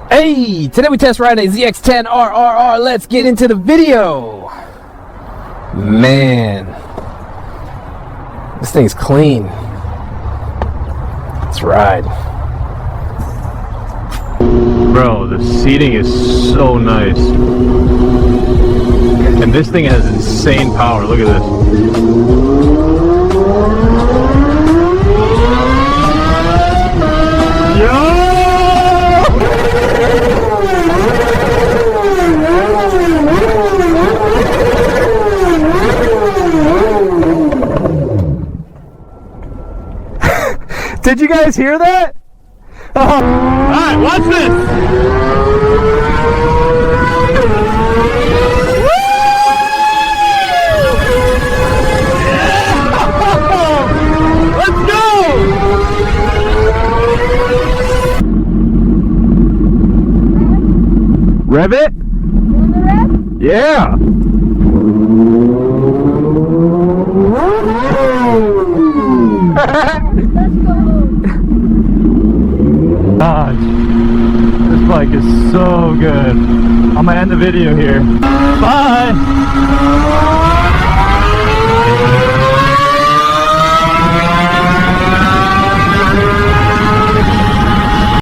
Hey, today we test ride a ZX-10R. Let's get into the video. Man, this thing's clean. Let's ride. Bro, the seating is so nice. And this thing has insane power. Look at this. Did you guys hear that? Oh. Alright, watch this! Let's go! Rev it? Yeah! Gosh, this bike is so good. I'm gonna end the video here. Bye!